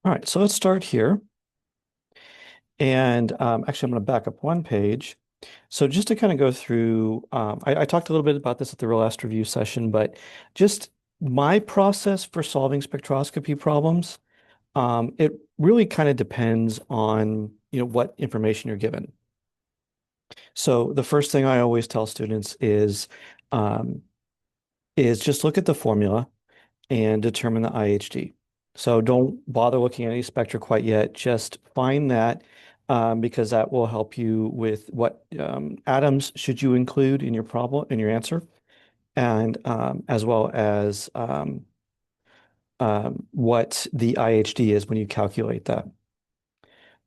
All right, so let's start here. And actually, I'm going to back up one page. So just to kind of go through, I talked a little bit about this at the last review session, but just my process for solving spectroscopy problems, it really kind of depends on, what information you're given. So the first thing I always tell students um, is just look at the formula and determine the IHD. So don't bother looking at any spectra quite yet. Just find that because that will help you with what atoms should you include in your problem, in your answer, and as well as what the IHD is when you calculate that.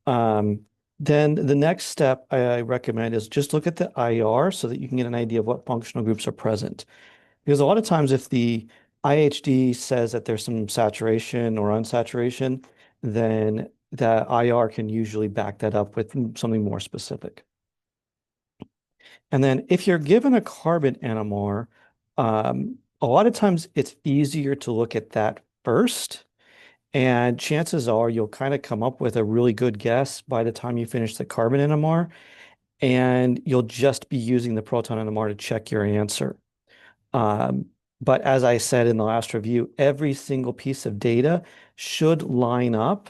Um, then the next step I recommend is just look at the IR so that you can get an idea of what functional groups are present. Because a lot of times if the IHD says that there's some saturation or unsaturation, then the IR can usually back that up with something more specific. And then if you're given a carbon NMR, a lot of times it's easier to look at that first. And chances are you'll kind of come up with a really good guess by the time you finish the carbon NMR, and you'll just be using the proton NMR to check your answer. Um, but as I said in the last review, every single piece of data should line up.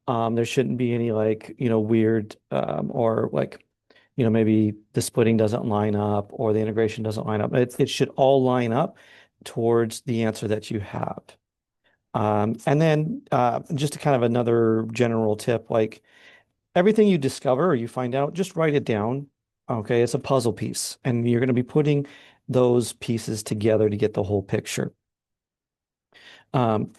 There shouldn't be any weird or maybe the splitting doesn't line up or the integration doesn't line up. It should all line up towards the answer that you have. And then just a kind of another general tip, like everything you discover or you find out, just write it down. Okay, it's a puzzle piece, and you're going to be putting those pieces together to get the whole picture. Um,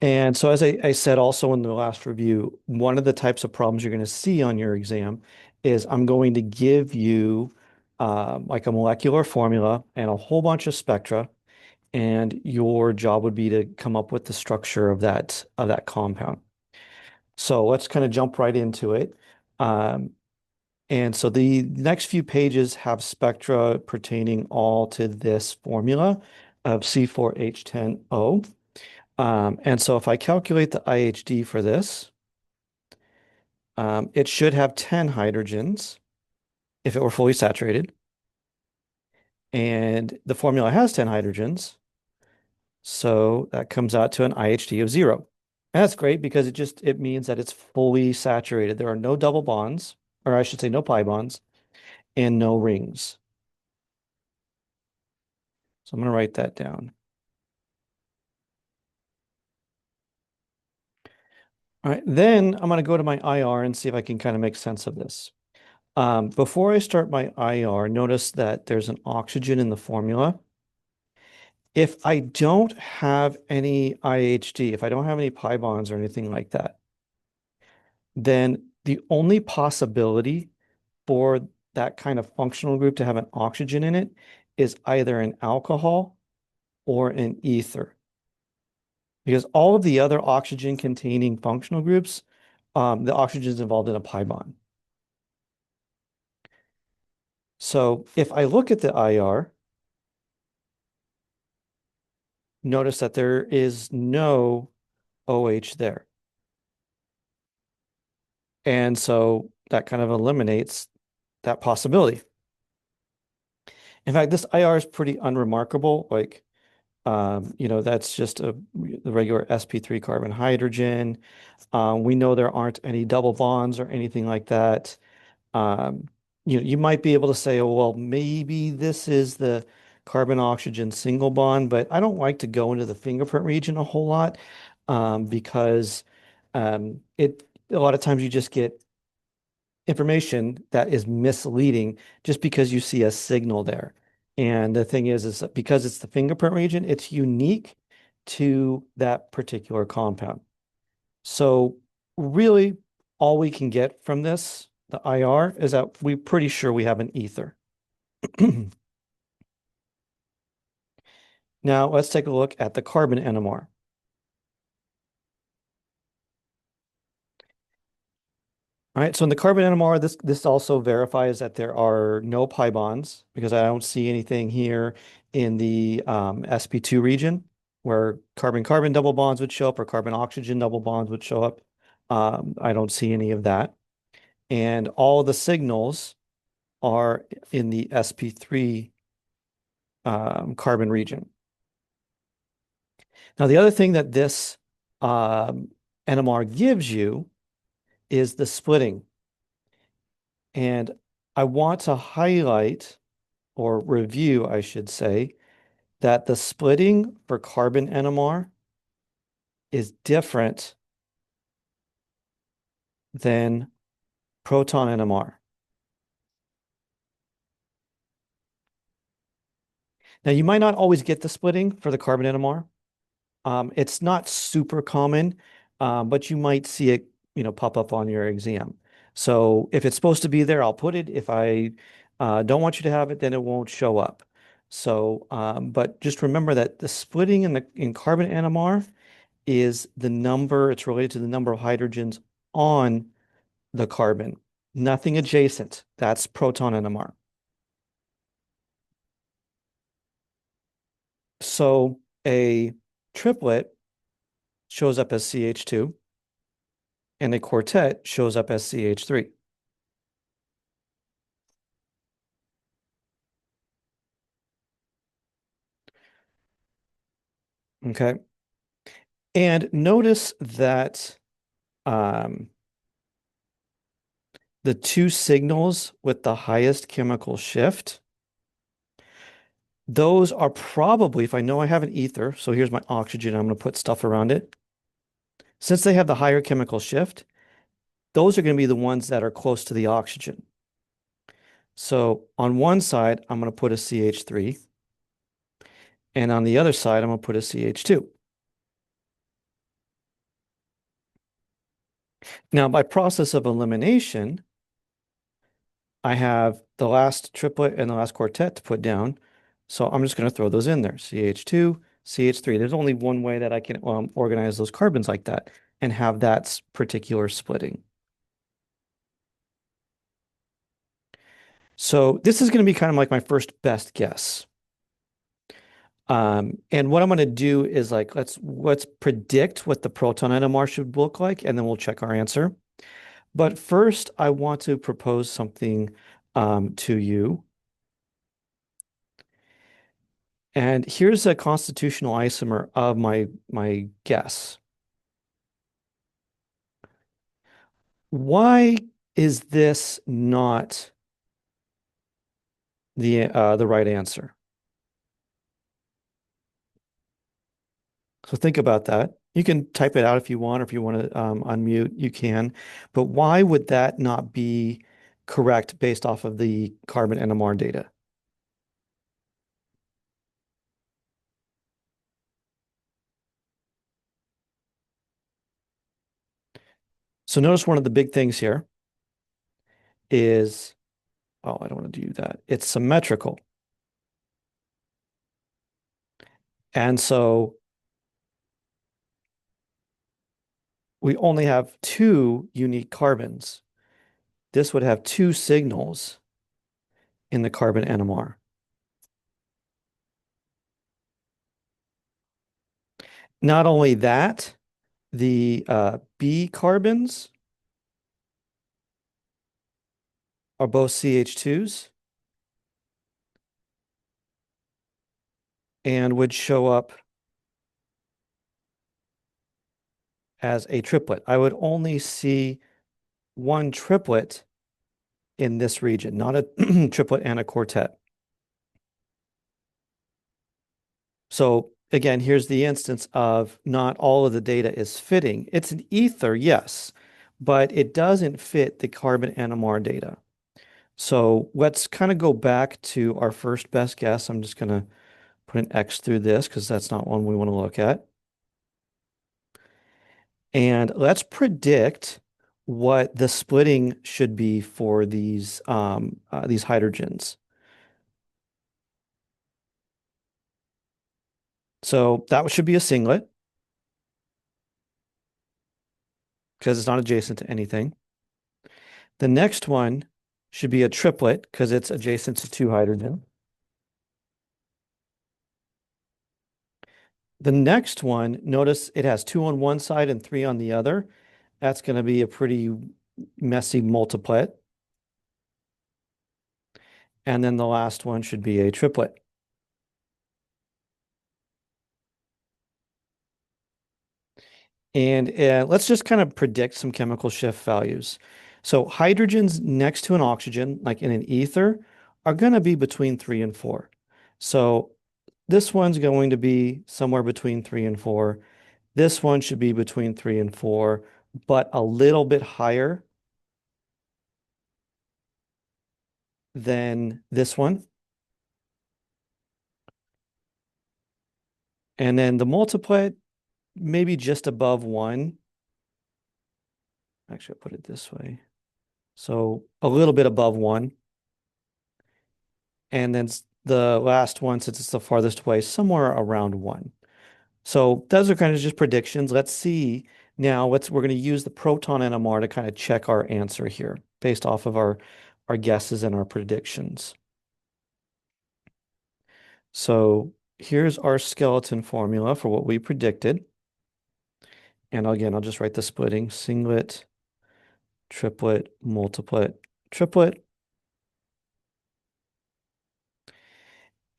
and so, as I said also in the last review, one of the types of problems you're going to see on your exam is I'm going to give you like a molecular formula and a whole bunch of spectra, and your job would be to come up with the structure of that compound. So let's kind of jump right into it. Um, And so the next few pages have spectra pertaining all to this formula of C4H10O. And so if I calculate the IHD for this, it should have 10 hydrogens if it were fully saturated. And the formula has 10 hydrogens. So that comes out to an IHD of 0. And that's great because it means that it's fully saturated. There are no double bonds, or I should say no pi bonds, and no rings. So I'm going to write that down. All right, then I'm going to go to my IR and see if I can kind of make sense of this. Before I start my IR, notice that there's an oxygen in the formula. If I don't have any IHD, if I don't have any pi bonds or anything like that, then the only possibility for that kind of functional group to have an oxygen in it is either an alcohol or an ether. Because all of the other oxygen containing functional groups, the oxygen is involved in a pi bond. So if I look at the IR, notice that there is no OH there. And so that kind of eliminates that possibility. In fact, this IR is pretty unremarkable. That's just the regular sp3 carbon hydrogen. We know there aren't any double bonds or anything like that. Um, you might be able to say, oh, well, maybe this is the carbon oxygen single bond, but I don't like to go into the fingerprint region a whole lot because a lot of times you just get information that is misleading just because you see a signal there. And the thing is that because it's the fingerprint region, it's unique to that particular compound. So really, all we can get from this, the IR, is that we're pretty sure we have an ether. Now let's take a look at the carbon NMR. All right, so in the carbon NMR, this also verifies that there are no pi bonds because I don't see anything here in the sp2 region where carbon-carbon double bonds would show up or carbon-oxygen double bonds would show up. I don't see any of that. And all the signals are in the sp3 carbon region. Now, the other thing that this um, NMR gives you is the splitting. And I want to highlight or review, I should say, that the splitting for carbon NMR is different than proton NMR. Now, you might not always get the splitting for the carbon NMR. It's not super common, but you might see it, pop up on your exam. So if it's supposed to be there, I'll put it. If I don't want you to have it, then it won't show up. So, but just remember that the splitting in carbon NMR is the number, it's related to the number of hydrogens on the carbon, nothing adjacent. That's proton NMR. So a triplet shows up as CH2 and a quartet shows up as CH3. Okay. And notice that um, the two signals with the highest chemical shift, those are probably, if I know I have an ether, so here's my oxygen, I'm going to put stuff around it. Since they have the higher chemical shift, those are going to be the ones that are close to the oxygen. So on one side, I'm going to put a CH3, and on the other side, I'm going to put a CH2. Now, by process of elimination, I have the last triplet and the last quartet to put down. So I'm just going to throw those in there. CH2, CH3. There's only one way that I can organize those carbons like that and have that particular splitting. So this is going to be kind of like my first best guess. And what I'm going to do is like, let's predict what the proton NMR should look like, and then we'll check our answer. But first, I want to propose something to you. And here's a constitutional isomer of my guess. Why is this not the right answer? So think about that. You can type it out if you want, or if you want to unmute, you can. But why would that not be correct based off of the carbon NMR data? So notice one of the big things here is, oh, I don't want to do that. It's symmetrical. And so we only have two unique carbons. This would have two signals in the carbon NMR. Not only that, the B carbons are both CH2s and would show up as a triplet. I would only see one triplet in this region, not a triplet and a quartet. So again, here's the instance of not all of the data is fitting. It's an ether, yes, but it doesn't fit the carbon NMR data. So let's kind of go back to our first best guess. I'm just going to put an X through this because that's not one we want to look at. And let's predict what the splitting should be for these hydrogens. So that should be a singlet because it's not adjacent to anything. The next one should be a triplet because it's adjacent to two hydrogen. The next one, notice it has two on one side and three on the other. That's going to be a pretty messy multiplet. And then the last one should be a triplet. And let's just kind of predict some chemical shift values. So hydrogens next to an oxygen, like in an ether, are going to be between 3 and 4. So this one's going to be somewhere between 3 and 4. This one should be between 3 and 4, but a little bit higher than this one. And then the multiplet, maybe just above 1. Actually, I'll put it this way. So a little bit above 1. And then the last one, since it's the farthest away, somewhere around 1. So those are kind of just predictions. Let's see now. We're going to use the proton NMR to kind of check our answer here based off of our guesses and our predictions. So here's our skeleton formula for what we predicted. And again, I'll just write the splitting: singlet, triplet, multiplet, triplet.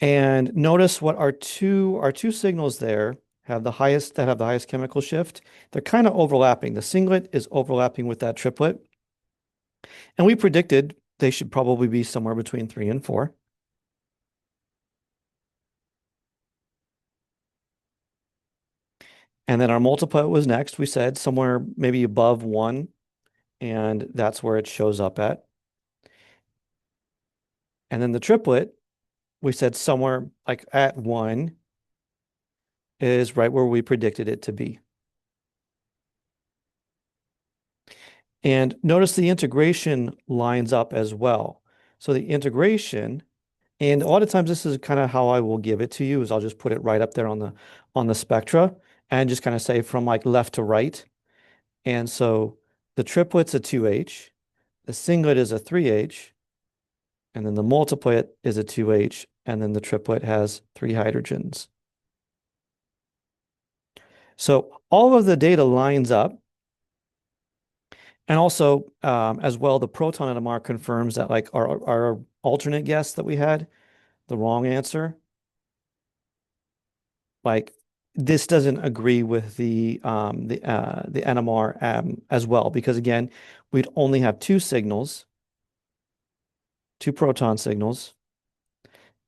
And notice what our two signals there have the highest chemical shift. They're kind of overlapping. The singlet is overlapping with that triplet. And we predicted they should probably be somewhere between 3 and 4. And then our multiplet was next. We said somewhere maybe above 1, and that's where it shows up at. And then the triplet, we said somewhere like at 1 is right where we predicted it to be. And notice the integration lines up as well. So the integration, and a lot of times this is kind of how I will give it to you, is I'll just put it right up there on the spectra and just kind of say from like left to right. And so the triplet's a 2H, the singlet is a 3H, and then the multiplet is a 2H, and then the triplet has 3 hydrogens. So all of the data lines up. And also, as well, the proton NMR confirms that like our alternate guess that we had, the wrong answer, like this doesn't agree with the NMR as well, because again, we'd only have two signals, two proton signals,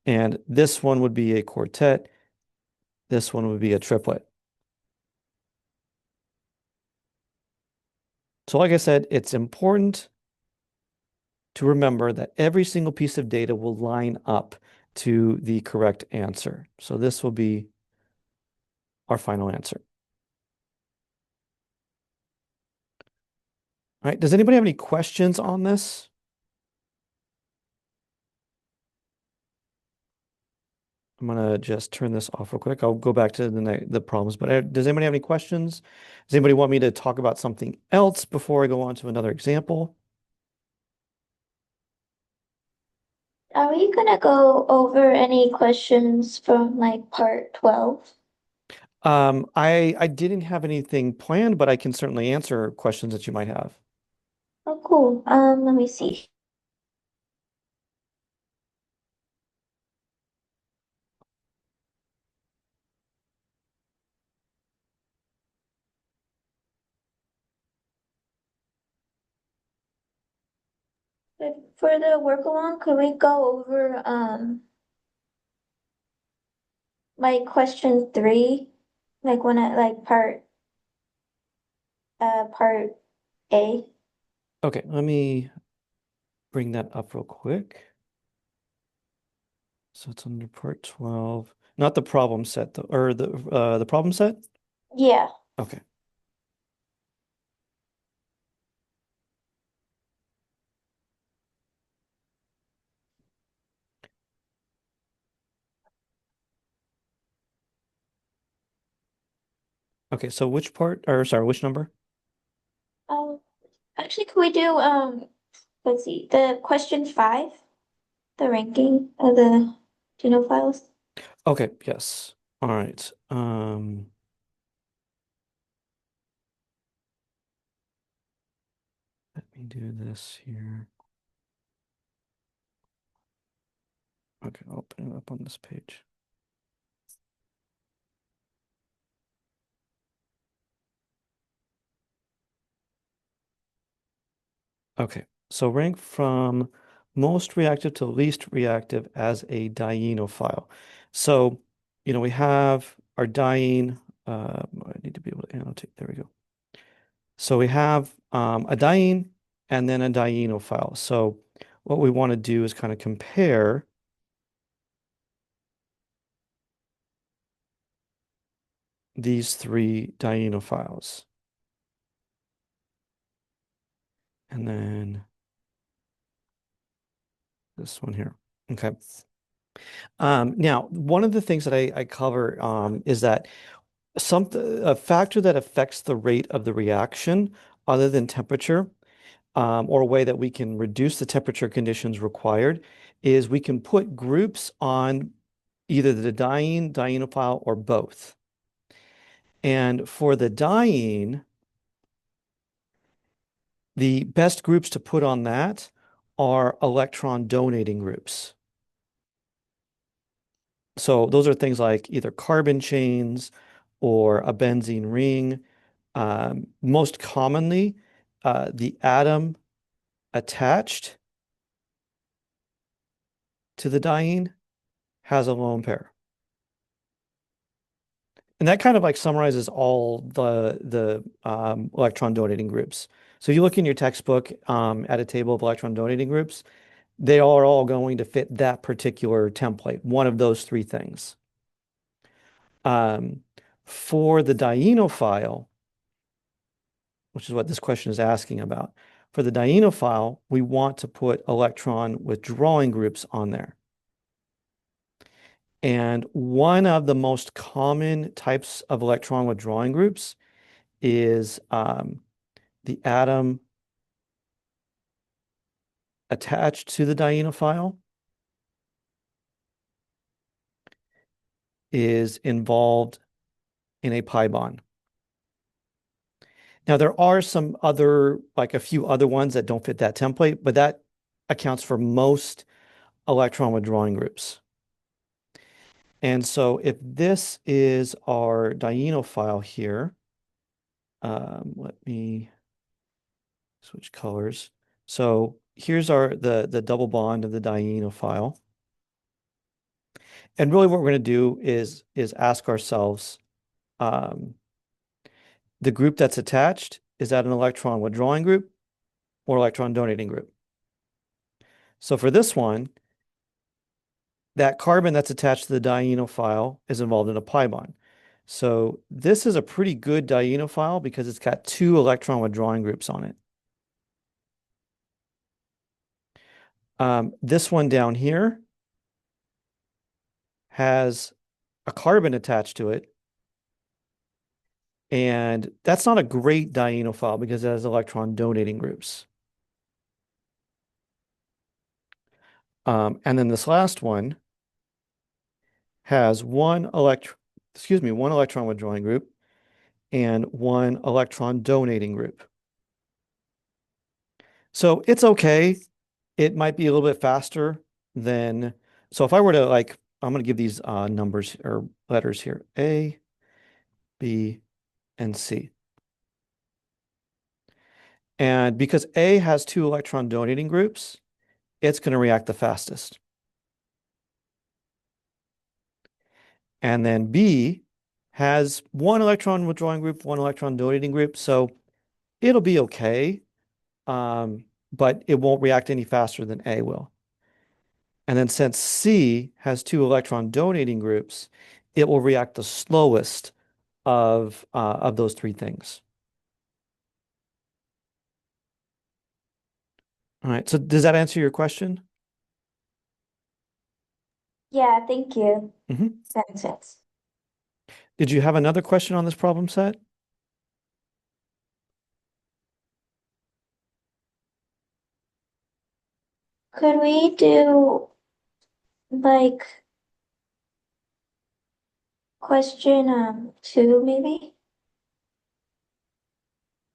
and this one would be a quartet, this one would be a triplet. So like I said, it's important to remember that every single piece of data will line up to the correct answer. So this will be our final answer. All right, does anybody have any questions on this? I'm gonna just turn this off real quick. I'll go back to the problems, but does anybody have any questions? Does anybody want me to talk about something else before I go on to another example? Are we gonna go over any questions from like part 12? I didn't have anything planned, but I can certainly answer questions that you might have. Oh, cool. Let me see. For the work along, could we go over like question 3, like when I like part A? Okay, let me bring that up real quick. So it's under part 12, not the problem set though, or the problem set? Yeah. Okay. Okay, so which part, or sorry, which number? Um, Actually, could we do let's see, the question 5, the ranking of the Geno files? Okay, yes. All right. me do this here. Okay, I'll open it up on this page. Okay, so rank from most reactive to least reactive as a dienophile. So, we have our diene. I need to be able to annotate. There we go. So we have a diene and then a dienophile. So what we want to do is kind of compare these three dienophiles. And then this one here. Okay. Now, one of the things that I cover is that a factor that affects the rate of the reaction other than temperature, or a way that we can reduce the temperature conditions required, is we can put groups on either the diene, dienophile, or both. And for the diene, the best groups to put on that are electron donating groups. So those are things like either carbon chains or a benzene ring. Most commonly, the atom attached to the diene has a lone pair. And that kind of like summarizes all the electron donating groups. So you look in your textbook at a table of electron donating groups, they are all going to fit that particular template, one of those three things. Um, for the dienophile, which is what this question is asking about, for the dienophile, we want to put electron withdrawing groups on there. And one of the most common types of electron withdrawing groups is the atom attached to the dienophile is involved in a pi bond. Now, there are some other, like a few other ones that don't fit that template, but that accounts for most electron withdrawing groups. And so if this is our dienophile here, let me switch colors. So here's the double bond of the dienophile. And really what we're going to do is ask ourselves, um, the group that's attached, is that an electron withdrawing group or electron donating group? So for this one, that carbon that's attached to the dienophile is involved in a pi bond. So this is a pretty good dienophile because it's got two electron withdrawing groups on it. This one down here has a carbon attached to it. And that's not a great dienophile because it has electron donating groups. And then this last one has one electron withdrawing group and one electron donating group. So it's okay. It might be a little bit faster than, so if I were to I'm going to give these numbers or letters here, A, B, and C. And because A has two electron donating groups, it's going to react the fastest. And then B has one electron withdrawing group, one electron donating group. So it'll be okay, but it won't react any faster than A will. And then since C has two electron donating groups, it will react the slowest of those three things. All right. So does that answer your question? Yeah, thank you. Mhm. That makes sense. Did you have another question on this problem set? Could we do like question two maybe?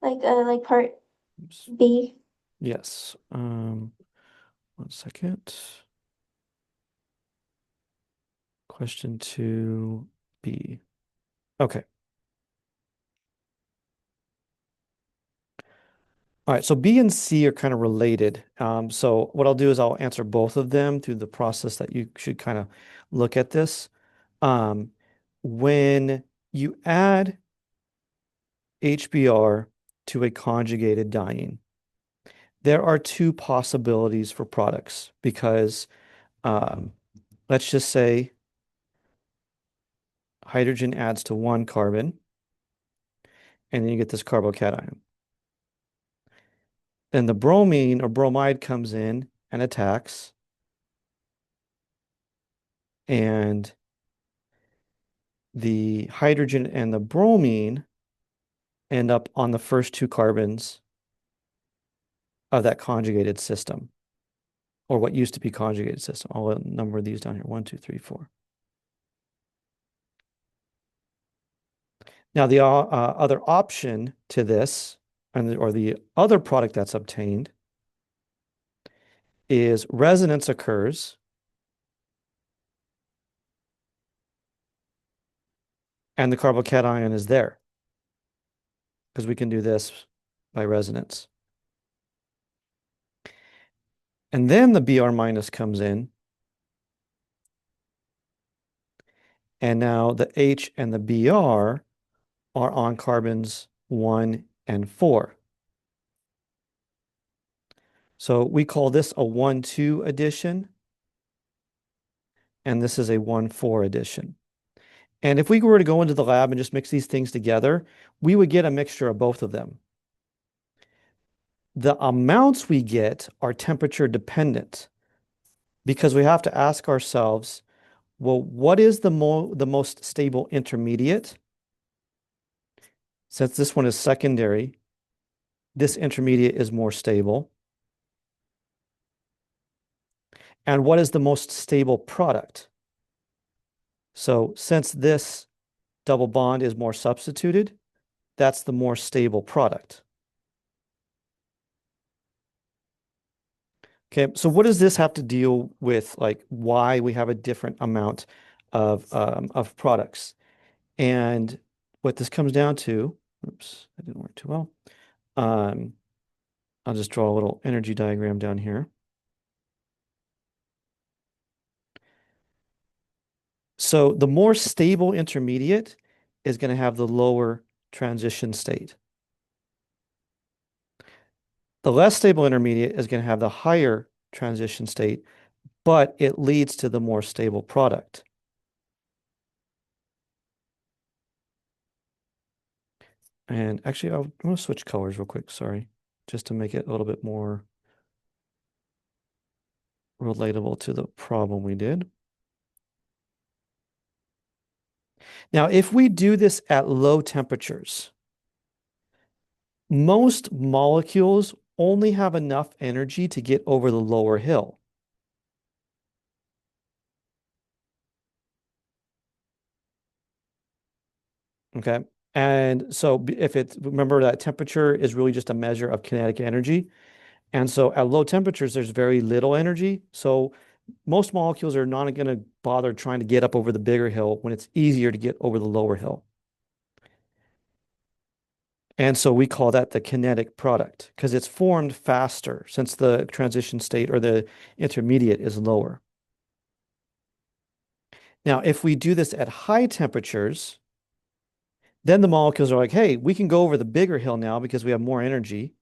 Like part Oops. B? Yes. 1 second. Question 2B. Okay. All right. So B and C are kind of related. So what I'll do is I'll answer both of them through the process that you should kind of look at this. Um, when you add HBr to a conjugated diene, there are two possibilities for products because um, let's just say hydrogen adds to one carbon and then you get this carbocation. Then the bromine or bromide comes in and attacks, and the hydrogen and the bromine end up on the first two carbons of that conjugated system, or what used to be conjugated system. I'll number these down here. 1, 2, 3, 4. Now, the other option to this, or the other product that's obtained, is resonance occurs, and the carbocation is there, because we can do this by resonance. And then the Br minus comes in, and now the H and the Br are on carbons 1 and 4. So we call this a 1,2 addition, and this is a 1,4 addition. And if we were to go into the lab and just mix these things together, we would get a mixture of both of them. The amounts we get are temperature dependent because we have to ask ourselves, well, what is the most stable intermediate? Since this one is secondary, this intermediate is more stable. And what is the most stable product? So since this double bond is more substituted, that's the more stable product. Okay, so what does this have to deal with, like why we have a different amount of products? And what this comes down to, oops, that didn't work too well. Um, I'll just draw a little energy diagram down here. So the more stable intermediate is going to have the lower transition state. The less stable intermediate is going to have the higher transition state, but it leads to the more stable product. And actually, I'm going to switch colors real quick, sorry, just to make it a little bit more relatable to the problem we did. Now, if we do this at low temperatures, most molecules only have enough energy to get over the lower hill. Okay. And so if it's, remember that temperature is really just a measure of kinetic energy. And so at low temperatures, there's very little energy. So most molecules are not going to bother trying to get up over the bigger hill when it's easier to get over the lower hill. And so we call that the kinetic product because it's formed faster since the transition state or the intermediate is lower. Now, if we do this at high temperatures, then the molecules are like, hey, we can go over the bigger hill now because we have more energy.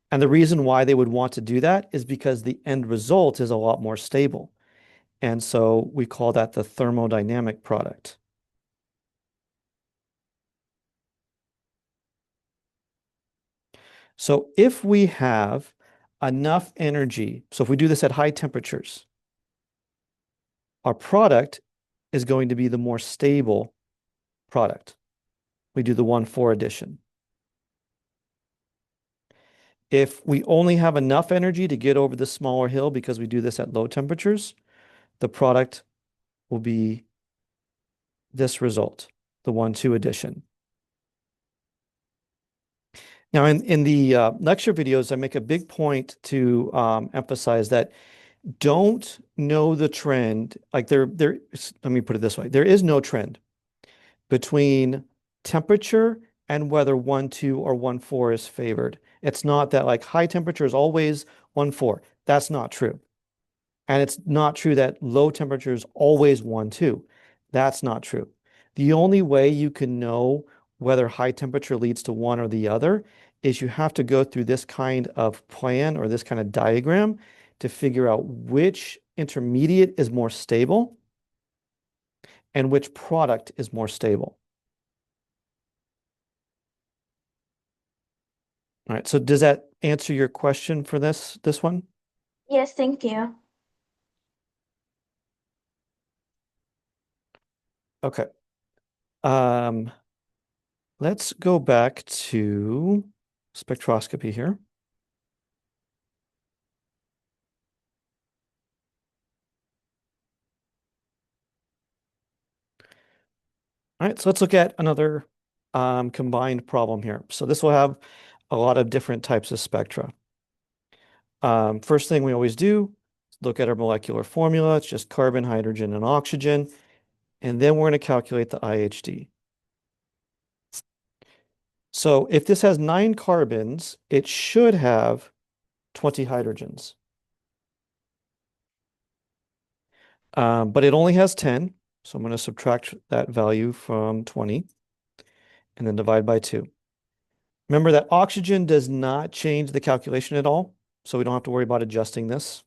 And the reason why they would want to do that is because the end result is a lot more stable. And so we call that the thermodynamic product. So if we have enough energy, so if we do this at high temperatures, our product is going to be the more stable product. We do the 1,4 addition. If we only have enough energy to get over the smaller hill because we do this at low temperatures, the product will be this result, the 1,2 addition. Now, in the lecture videos, I make a big point to emphasize that don't know the trend. Like let me put it this way. There is no trend between temperature and whether 1.2 or 1.4 is favored. It's not that like high temperature is always 1.4. That's not true. And it's not true that low temperature is always 1.2. That's not true. The only way you can know whether high temperature leads to one or the other is you have to go through this kind of plan or this kind of diagram to figure out which intermediate is more stable and which product is more stable. All right, so does that answer your question for this one? Yes, thank you. Okay. Um, let's go back to spectroscopy here. All right, so let's look at another combined problem here. So this will have a lot of different types of spectra. First thing we always do is look at our molecular formula. It's just carbon, hydrogen, and oxygen. And then we're going to calculate the IHD. So if this has 9 carbons, it should have 20 hydrogens. But it only has 10. So I'm going to subtract that value from 20 and then divide by 2. Remember that oxygen does not change the calculation at all, so we don't have to worry about adjusting this.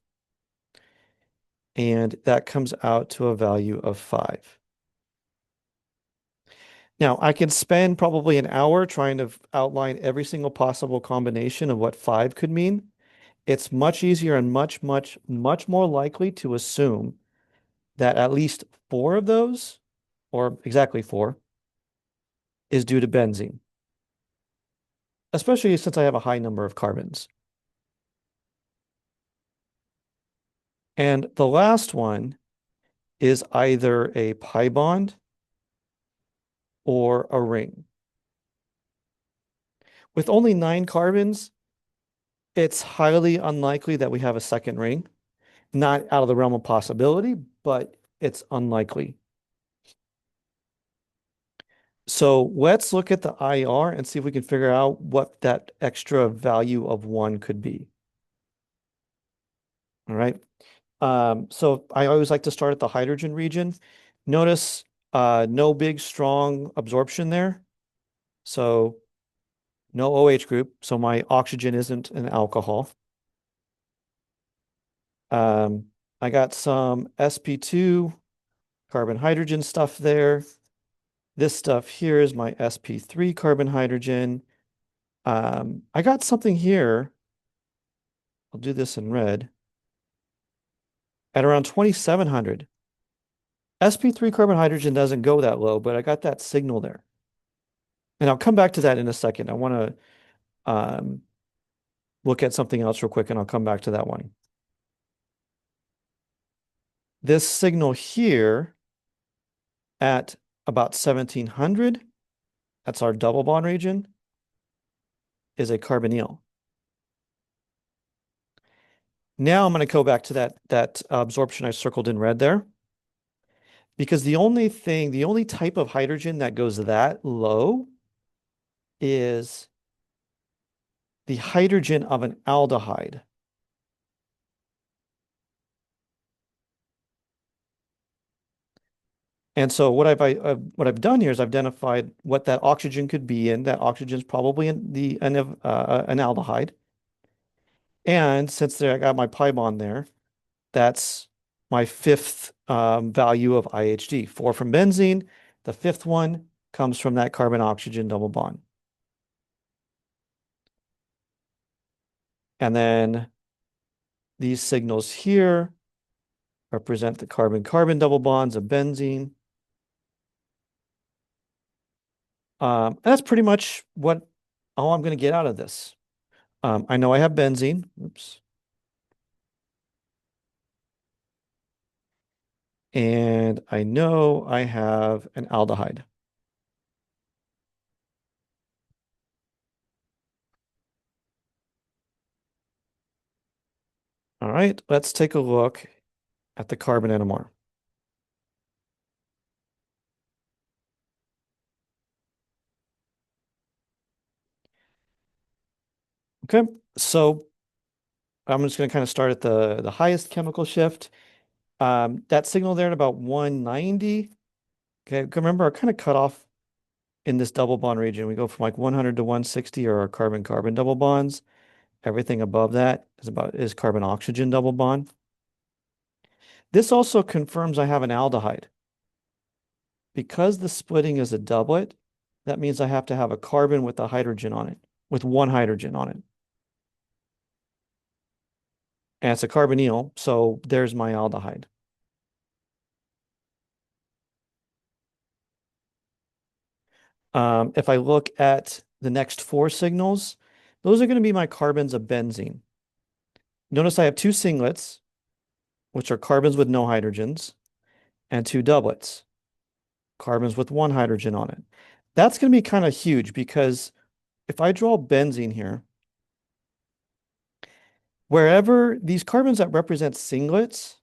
And that comes out to a value of 5. Now, I can spend probably an hour trying to outline every single possible combination of what 5 could mean. It's much easier and much, much, much more likely to assume that at least 4 of those, or exactly 4, is due to benzene, especially since I have a high number of carbons. And the last one is either a pi bond or a ring. With only 9 carbons, it's highly unlikely that we have a second ring. Not out of the realm of possibility, but it's unlikely. So let's look at the IR and see if we can figure out what that extra value of 1 could be. All right. So I always like to start at the hydrogen region. Notice no big strong absorption there. So no OH group. So my oxygen isn't an alcohol. Um, I got some sp2 carbon hydrogen stuff there. This stuff here is my sp3 carbon hydrogen. I got something here. I'll do this in red at around 2,700. sp3 carbon hydrogen doesn't go that low, but I got that signal there. And I'll come back to that in a second. I want to look at something else real quick and I'll come back to that one. This signal here at about 1,700, that's our double bond region, is a carbonyl. Now I'm going to go back to that absorption I circled in red there. Because the only type of hydrogen that goes that low is the hydrogen of an aldehyde. And so what I've done here is I've identified what that oxygen could be, and that oxygen is probably an aldehyde. And since there I got my pi bond there, that's my fifth value of IHD. 4 from benzene. The fifth one comes from that carbon-oxygen double bond. And then these signals here represent the carbon-carbon double bonds of benzene. And that's pretty much all I'm going to get out of this. I know I have benzene. Oops. And I know I have an aldehyde. All right, let's take a look at the carbon NMR. Okay, so I'm just going to kind of start at the highest chemical shift. That signal there at about 190. Okay, remember our kind of cutoff in this double bond region. We go from like 100 to 160 are our carbon-carbon double bonds. Everything above that is carbon oxygen double bond. This also confirms I have an aldehyde. Because the splitting is a doublet, that means I have to have a carbon with a hydrogen on it, with one hydrogen on it. And it's a carbonyl, so there's my aldehyde. If I look at the next four signals, those are going to be my carbons of benzene. Notice I have two singlets, which are carbons with no hydrogens, and two doublets, carbons with one hydrogen on it. That's going to be kind of huge because if I draw benzene here, wherever these carbons that represent singlets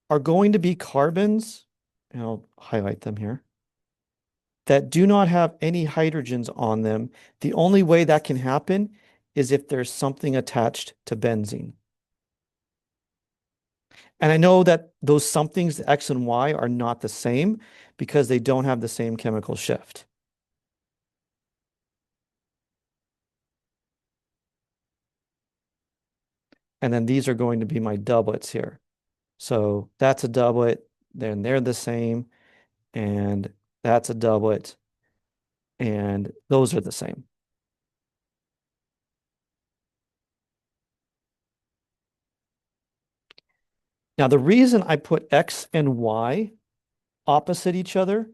are going to be carbons, and I'll highlight them here, that do not have any hydrogens on them. The only way that can happen is if there's something attached to benzene. And I know that those somethings, X and Y, are not the same because they don't have the same chemical shift. And then these are going to be my doublets here. So that's a doublet, then they're the same, and that's a doublet, and those are the same. Now, the reason I put X and Y opposite each other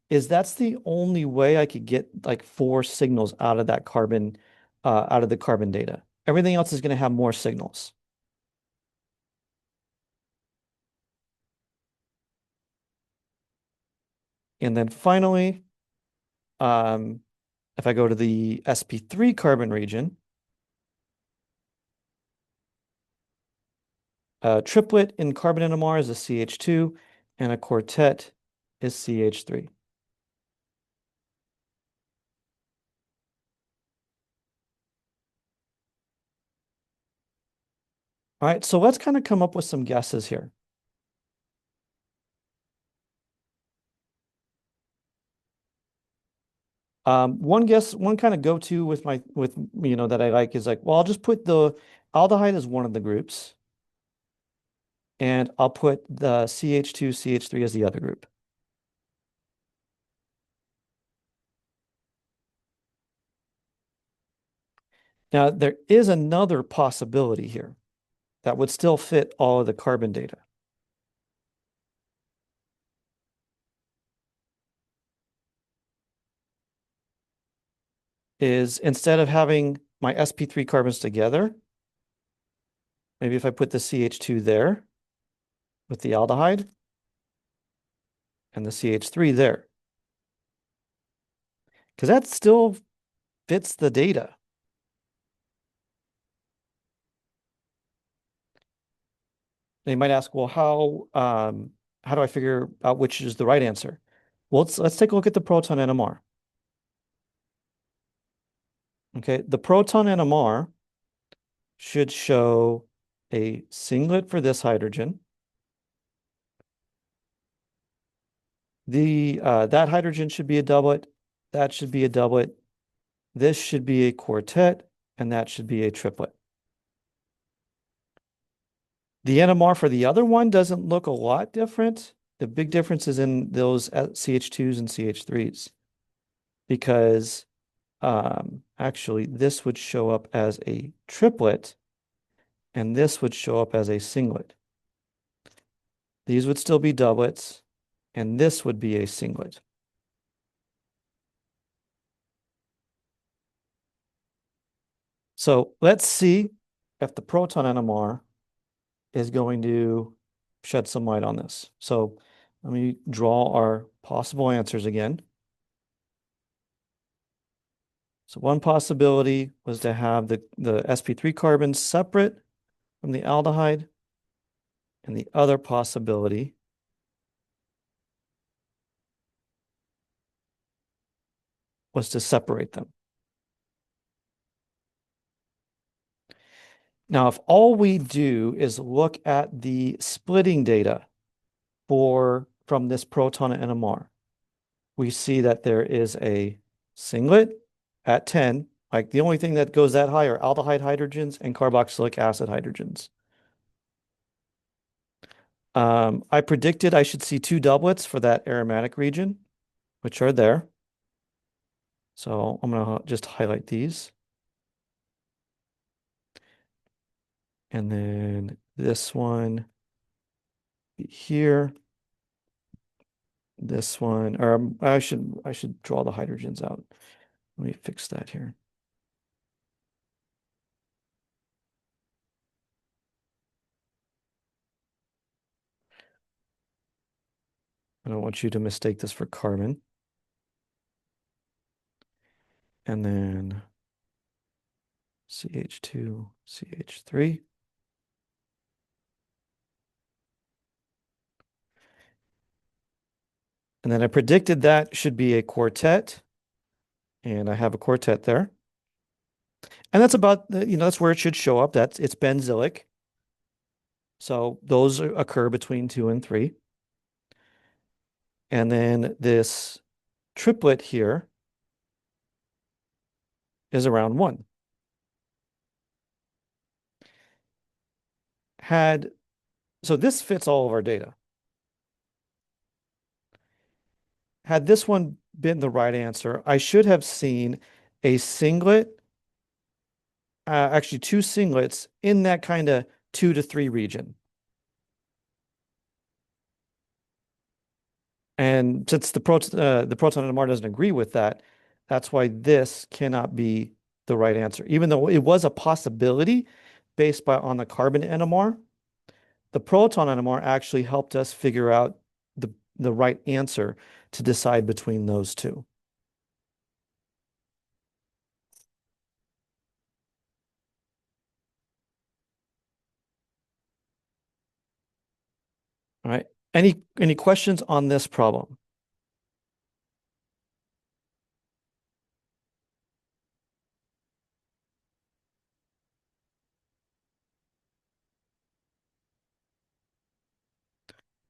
is that's the only way I could get like four signals out of that carbon, out of the carbon data. Everything else is going to have more signals. And then finally, um, if I go to the sp3 carbon region, a triplet in carbon NMR is a CH2 and a quartet is CH3. All right, so let's kind of come up with some guesses here. One guess, one kind of go-to with that I like is like, well, I'll just put the aldehyde as one of the groups, and I'll put the CH2, CH3 as the other group. Now, there is another possibility here that would still fit all of the carbon data. Is instead of having my sp3 carbons together, maybe if I put the CH2 there with the aldehyde and the CH3 there, because that still fits the data. They might ask, well, how do I figure out which is the right answer? Well, let's take a look at the proton NMR. Okay, the proton NMR should show a singlet for this hydrogen. That hydrogen should be a doublet. That should be a doublet. This should be a quartet, and that should be a triplet. The NMR for the other one doesn't look a lot different. The big difference is in those CH2s and CH3s because actually this would show up as a triplet and this would show up as a singlet. These would still be doublets and this would be a singlet. So let's see if the proton NMR is going to shed some light on this. So let me draw our possible answers again. So one possibility was to have the sp3 carbons separate from the aldehyde, and the other possibility was to separate them. Now, if all we do is look at the splitting data from this proton NMR, we see that there is a singlet at 10. Like the only thing that goes that high are aldehyde hydrogens and carboxylic acid hydrogens. I predicted I should see two doublets for that aromatic region, which are there. So I'm going to just highlight these. And then this one here, this one, or I should draw the hydrogens out. Let me fix that here. I don't want you to mistake this for carbon. And then CH2, CH3. And then I predicted that should be a quartet. And I have a quartet there. And that's about, that's where it should show up. It's benzylic. So those occur between 2 and 3. And then this triplet here is around 1. So this fits all of our data. Had this one been the right answer, I should have seen a singlet, actually two singlets in that kind of 2 to 3 region. And since the proton NMR doesn't agree with that, that's why this cannot be the right answer. Even though it was a possibility based on the carbon NMR, the proton NMR actually helped us figure out the right answer to decide between those two. All right. Any questions on this problem?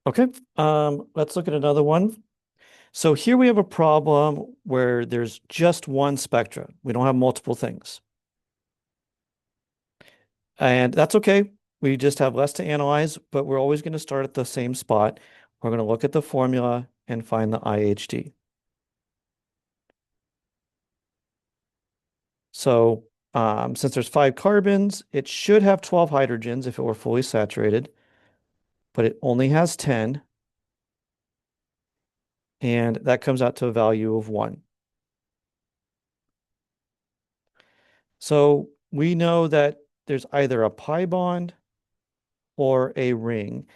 Okay. Let's look at another one. So here we have a problem where there's just one spectra. We don't have multiple things. And that's okay. We just have less to analyze, but we're always going to start at the same spot. We're going to look at the formula and find the IHD. So since there's 5 carbons, it should have 12 hydrogens if it were fully saturated, but it only has 10. And that comes out to a value of 1. So we know that there's either a pi bond or a ring.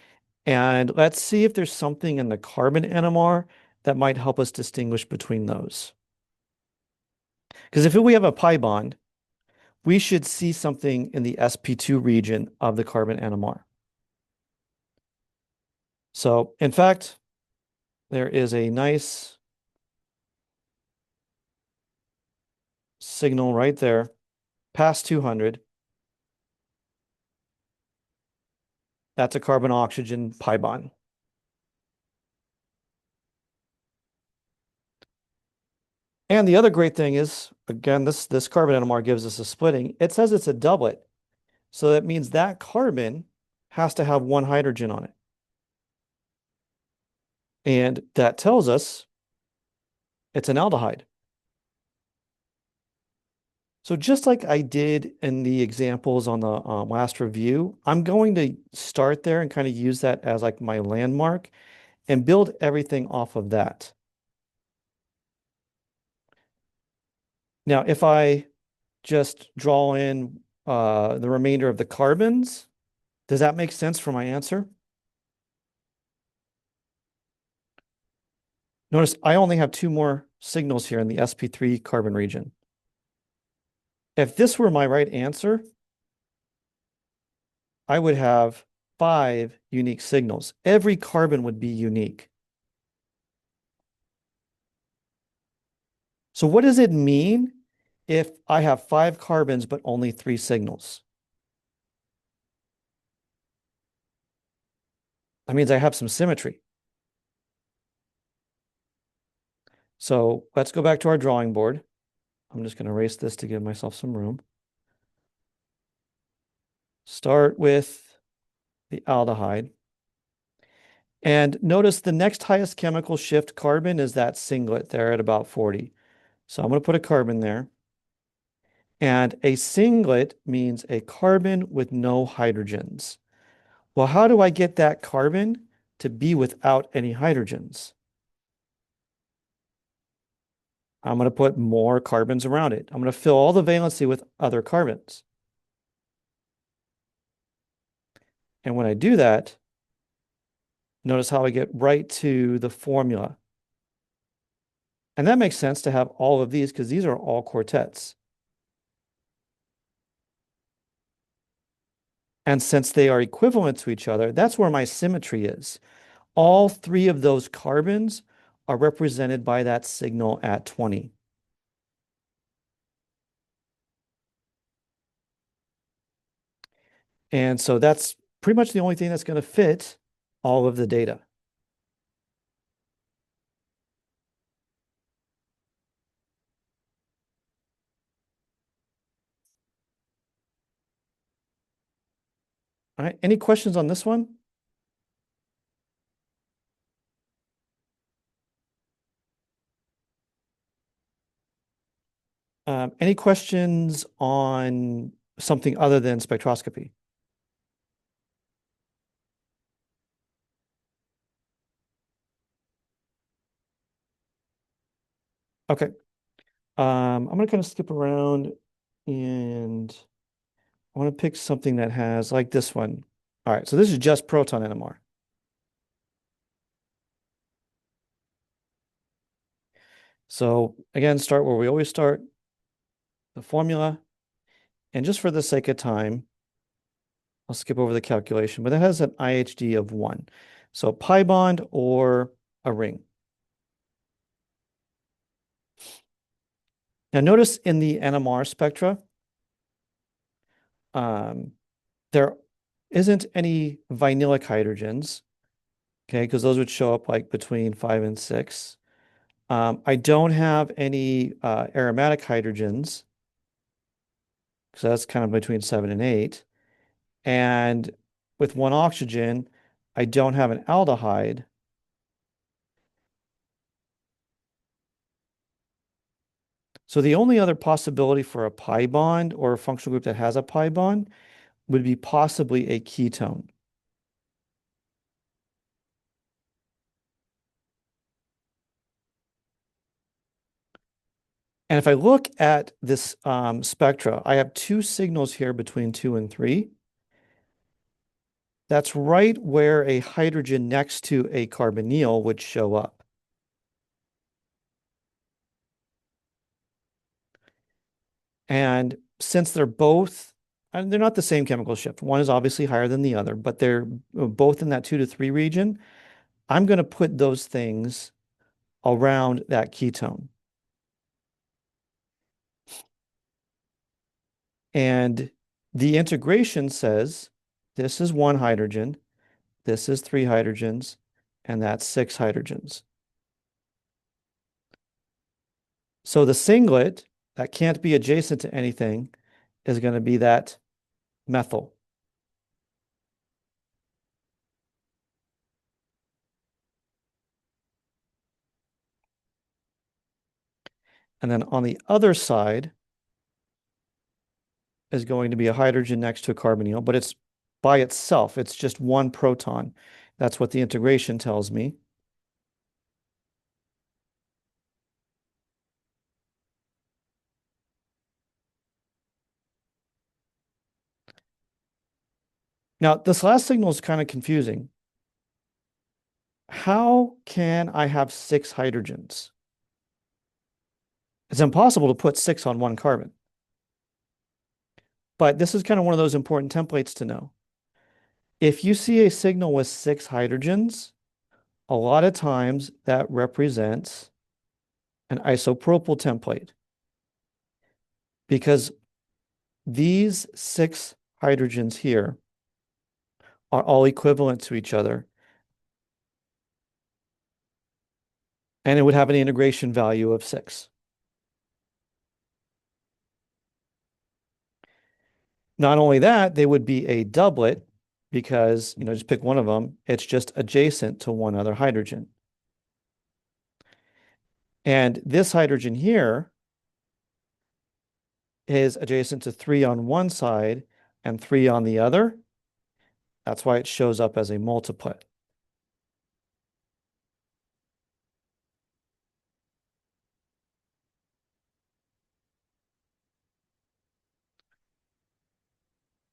And let's see if there's something in the carbon NMR that might help us distinguish between those. Because if we have a pi bond, we should see something in the sp2 region of the carbon NMR. So in fact, there is a nice signal right there, past 200. That's a carbon-oxygen pi bond. And the other great thing is, again, this carbon NMR gives us a splitting. It says it's a doublet. So that means that carbon has to have 1 hydrogen on it. And that tells us it's an aldehyde. So just like I did in the examples on the last review, I'm going to start there and kind of use that as like my landmark and build everything off of that. Now, if I just draw in the remainder of the carbons, does that make sense for my answer? Notice I only have 2 more signals here in the sp3 carbon region. If this were my right answer, I would have 5 unique signals. Every carbon would be unique. So what does it mean if I have 5 carbons but only 3 signals? That means I have some symmetry. So let's go back to our drawing board. I'm just going to erase this to give myself some room. Start with the aldehyde. And notice the next highest chemical shift carbon is that singlet there at about 40. So I'm going to put a carbon there. And a singlet means a carbon with no hydrogens. Well, how do I get that carbon to be without any hydrogens? I'm going to put more carbons around it. I'm going to fill all the valency with other carbons. And when I do that, notice how I get right to the formula. And that makes sense to have all of these because these are all quartets. And since they are equivalent to each other, that's where my symmetry is. All 3 of those carbons are represented by that signal at 20. And so that's pretty much the only thing that's going to fit all of the data. All right, any questions on this one? Any questions on something other than spectroscopy? Okay. I'm going to kind of skip around and I want to pick something that has like this one. All right, so this is just proton NMR. So again, start where we always start, the formula. And just for the sake of time, I'll skip over the calculation, but it has an IHD of 1. So a pi bond or a ring. Now notice in the NMR spectra, there isn't any vinylic hydrogens, okay, because those would show up like between 5 and 6. I don't have any aromatic hydrogens, so that's kind of between 7 and 8. And with 1 oxygen, I don't have an aldehyde. So the only other possibility for a pi bond or a functional group that has a pi bond would be possibly a ketone. And if I look at this spectra, I have 2 signals here between 2 and 3. That's right where a hydrogen next to a carbonyl would show up. And since they're both, and they're not the same chemical shift, one is obviously higher than the other, but they're both in that 2 to 3 region, I'm going to put those things around that ketone. And the integration says this is 1 hydrogen, this is 3 hydrogens, and that's 6 hydrogens. So the singlet that can't be adjacent to anything is going to be that methyl. And then on the other side is going to be a hydrogen next to a carbonyl, but it's by itself. It's just 1 proton. That's what the integration tells me. Now, this last signal is kind of confusing. How can I have 6 hydrogens? It's impossible to put 6 on 1 carbon. But this is kind of one of those important templates to know. If you see a signal with 6 hydrogens, a lot of times that represents an isopropyl template because these 6 hydrogens here are all equivalent to each other, and it would have an integration value of 6. Not only that, they would be a doublet because, just pick one of them. It's just adjacent to one other hydrogen. And this hydrogen here is adjacent to 3 on one side and 3 on the other. That's why it shows up as a multiplet.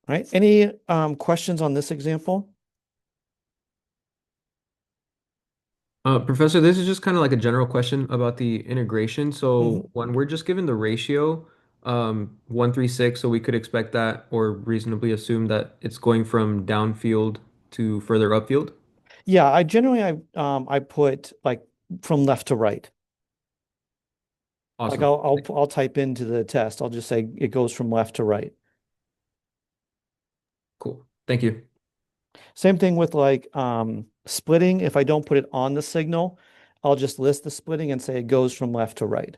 Right? Any questions on this example? Professor, this is just kind of like a general question about the integration. Mhm. So when we're just given the ratio, 136, so we could expect that or reasonably assume that it's going from downfield to further upfield. Yeah, I put like from left to right. Like Awesome. I'll type into the test. I'll just say it goes from left to right. Cool. Thank you. Same thing with like splitting. If I don't put it on the signal, I'll just list the splitting and say it goes from left to right.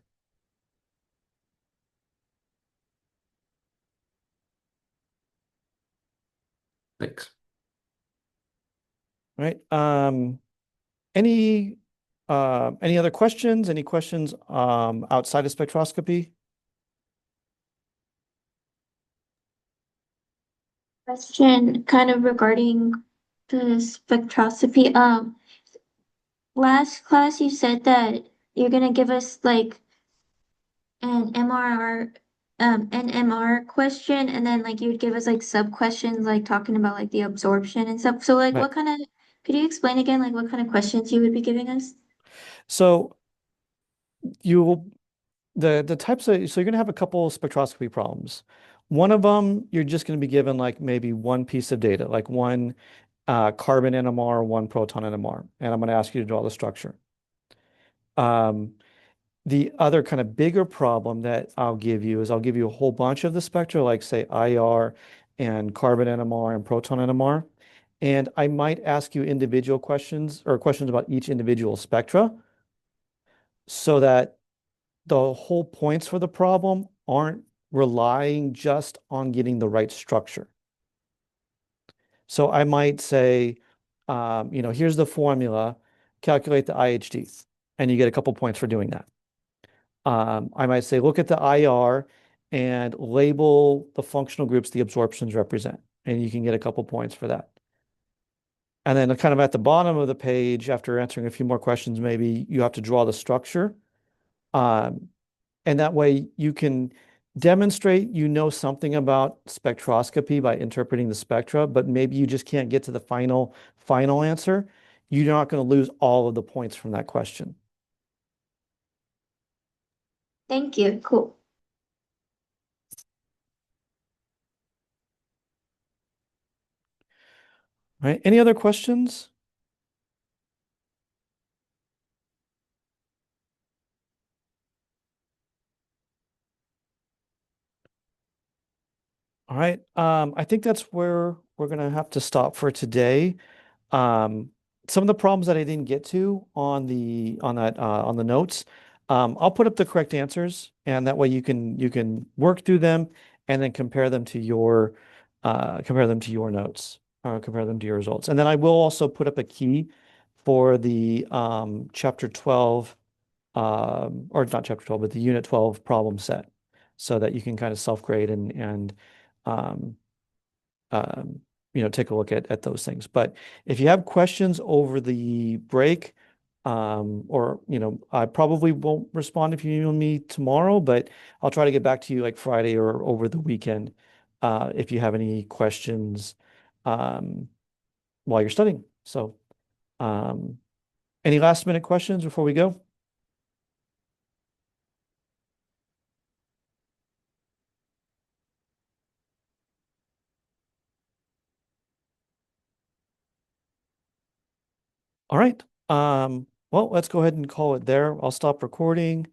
Thanks. Right? Any any other questions? Any questions outside of spectroscopy? Question kind of regarding the spectroscopy. Last class you said that you're gonna give us like an NMR question, and then like you would give us like sub questions, like talking about like the absorption and stuff. So like, Right. what kind of? Could you explain again, like what kind of questions you would be giving us? So you will the types of so you're going to have a couple spectroscopy problems. One of them, you're just going to be given like maybe one piece of data, like one carbon NMR, one proton NMR, and I'm going to ask you to draw the structure. Um, the other kind of bigger problem that I'll give you is I'll give you a whole bunch of the spectra, like say IR and carbon NMR and proton NMR. And I might ask you individual questions or questions about each individual spectra so that the whole points for the problem aren't relying just on getting the right structure. So I might say, here's the formula, calculate the IHD, and you get a couple points for doing that. I might say, look at the IR and label the functional groups the absorptions represent, and you can get a couple points for that. And then kind of at the bottom of the page, after answering a few more questions, maybe you have to draw the structure. Um, And that way you can demonstrate you know something about spectroscopy by interpreting the spectra, but maybe you just can't get to the final answer. You're not going to lose all of the points from that question. Thank you. Cool. Right? Any other questions? All right. I think that's where we're going to have to stop for today. Um, some of the problems that I didn't get to on the notes, I'll put up the correct answers, and that way you can work through them and then compare them to your notes or compare them to your results. And then I will also put up a key for the chapter 12 or not chapter 12, but the unit 12 problem set so that you can kind of self-grade and um, um, take a look at those things. But if you have questions over the break, or, I probably won't respond if you email me tomorrow, but I'll try to get back to you like Friday or over the weekend, if you have any questions, um, while you're studying. So, um, any last minute questions before we go? All right. Well, let's go ahead and call it there. I'll stop recording